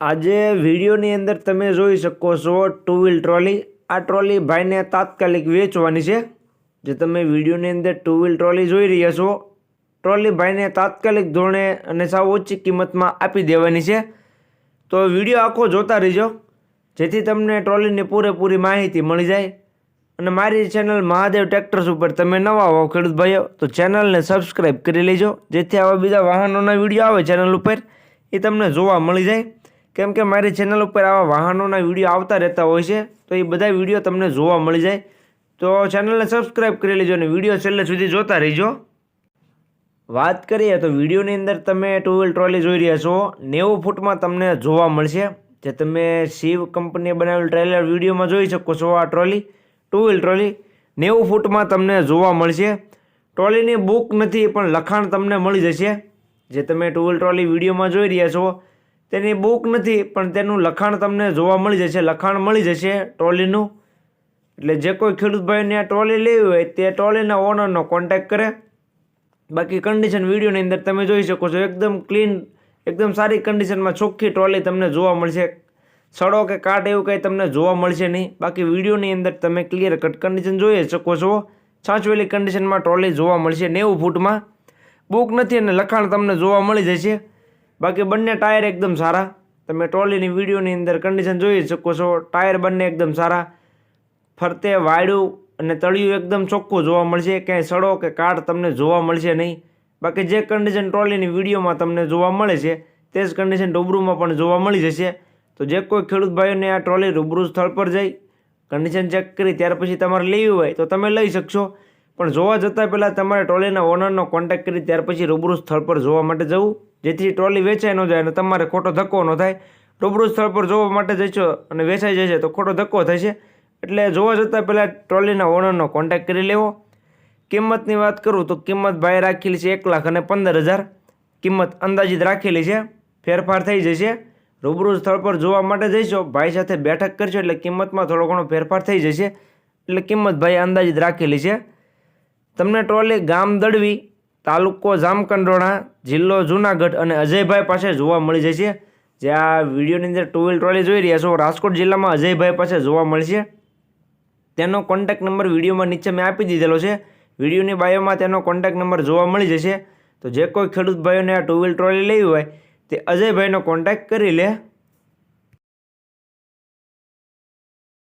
આજે વિડીયોની અંદર તમે જોઈ શકો છો ટુ વ્હીલ ટ્રોલી. આ ટ્રોલી ભાઈને તાત્કાલિક વેચવાની છે. જે તમે વિડીયોની અંદર ટુ વ્હીલ ટ્રોલી જોઈ રહ્યા છો, ટ્રોલી ભાઈને તાત્કાલિક ધોરણે અને સાવ ઓછી કિંમતમાં આપી દેવાની છે. તો વિડીયો આખો જોતા રહીજો, જેથી તમને ટ્રોલીની પૂરેપૂરી માહિતી મળી જાય. અને મારી ચેનલ મહાદેવ ટ્રેક્ટર્સ ઉપર તમે નવા હો ખેડૂત ભાઈઓ, તો ચેનલને સબસ્ક્રાઈબ કરી લેજો, જેથી આવા બીજા વાહનોના વિડીયો આવે ચેનલ ઉપર એ તમને જોવા મળી જાય. કેમ કે મારી ચેનલ ઉપર આવા વાહનોના વિડીયો આવતા રહેતા હોય છે, તો એ બધા વિડીયો તમને જોવા મળી જાય. તો ચેનલને સબસ્ક્રાઈબ કરી લેજો અને વિડીયો છેલ્લે સુધી જોતા રહીજો. વાત કરીએ તો વિડીયોની અંદર તમે ટુ વ્હીલ ટ્રોલી જોઈ રહ્યા છો, 90 ફૂટમાં તમને જોવા મળશે. જે તમે શિવ કંપનીએ બનાવેલ ટ્રેલર વિડીયોમાં જોઈ શકો છો. આ ટ્રોલી ટુ વ્હીલ ટ્રોલી 90 ફૂટમાં તમને જોવા મળશે. ટ્રોલીની બુક નથી, પણ લખાણ તમને મળી જશે. જે તમે ટુ વ્હીલ ટ્રોલી વિડીયોમાં જોઈ રહ્યા છો, તેની બુક નથી, પણ તેનું લખાણ તમને જોવા મળી જશે. લખાણ મળી જશે ટ્રોલીનું. એટલે જે કોઈ ખેડૂત ભાઈને આ ટ્રોલી લેવી હોય તે ટ્રોલીના ઓનરનો કોન્ટેક્ટ કરે. બાકી કન્ડિશન વિડીયોની અંદર તમે જોઈ શકો છો, એકદમ ક્લીન, એકદમ સારી કન્ડિશનમાં ચોખ્ખી ટ્રોલી તમને જોવા મળશે. સડો કે કાટ એવું કંઈ તમને જોવા મળશે નહીં. બાકી વિડીયોની અંદર તમે ક્લિયર કટ કન્ડિશન જોઈ શકો છો. સાચવેલી કન્ડિશનમાં ટ્રોલી જોવા મળશે 90 ફૂટમાં. બુક નથી અને લખાણ તમને જોવા મળી જશે. બાકી બંને ટાયર એકદમ સારા. તમે ટ્રોલીની વિડીયોની અંદર કન્ડિશન જોઈ શકો છો. ટાયર બંને એકદમ સારા. ફરતે વાયડું અને તળિયું એકદમ ચોખ્ખું જોવા મળશે. ક્યાંય સડો કે કાટ તમને જોવા મળશે નહીં. બાકી જે કન્ડિશન ટ્રોલીની વિડીયોમાં તમને જોવા મળે છે, તે જ કન્ડિશન રૂબરૂમાં પણ જોવા મળી જશે. તો જે કોઈ ખેડૂત ભાઈઓને આ ટ્રોલી રૂબરૂ સ્થળ પર જઈ કન્ડિશન ચેક કરી ત્યાર પછી તમારે લેવી હોય તો તમે લઈ શકશો. પણ જોવા જતાં પહેલાં તમારે ટ્રોલીના ઓનરનો કોન્ટેક્ટ કરી ત્યાર પછી રૂબરૂ સ્થળ પર જોવા માટે જવું, જેથી ટ્રોલી વેચાઈ ન જાય અને તમારે ખોટો ધક્કો ન થાય. રૂબરૂ સ્થળ પર જોવા માટે જઈશો અને વેચાઈ જશે તો ખોટો ધક્કો થશે. એટલે જોવા જતાં પહેલાં ટ્રોલીના ઓનરનો કોન્ટેક્ટ કરી લેવો. કિંમતની વાત કરું તો કિંમત ભાઈ રાખેલી છે 1,15,000. કિંમત અંદાજિત રાખેલી છે, ફેરફાર થઈ જશે. રૂબરૂ સ્થળ પર જોવા માટે જઈશો, ભાઈ સાથે બેઠક કરશો એટલે કિંમતમાં થોડો ઘણો ફેરફાર થઈ જશે. એટલે કિંમત ભાઈ અંદાજિત રાખેલી છે. તમને ટ્રોલી ગામ દડવી, તાલુકો જામકંડોરણા, જિલ્લો જૂનાગઢ અને અજયભાઈ પાસે જોવા મળી જશે. જે આ વિડીયોની અંદર ટુ વ્હીલ ટ્રોલી જોઈ રહ્યા છો, રાજકોટ જિલ્લામાં અજયભાઈ પાસે જોવા મળશે. તેનો કોન્ટેક્ટ નંબર વિડીયોમાં નીચે મેં આપી દીધેલો છે. વિડીયોની બાયોમાં તેનો કોન્ટેક્ટ નંબર જોવા મળી જશે. તો જે કોઈ ખેડૂત ભાઈઓને આ ટુ વ્હીલ ટ્રોલી લેવી હોય તે અજયભાઈનો કોન્ટેક્ટ કરી લે.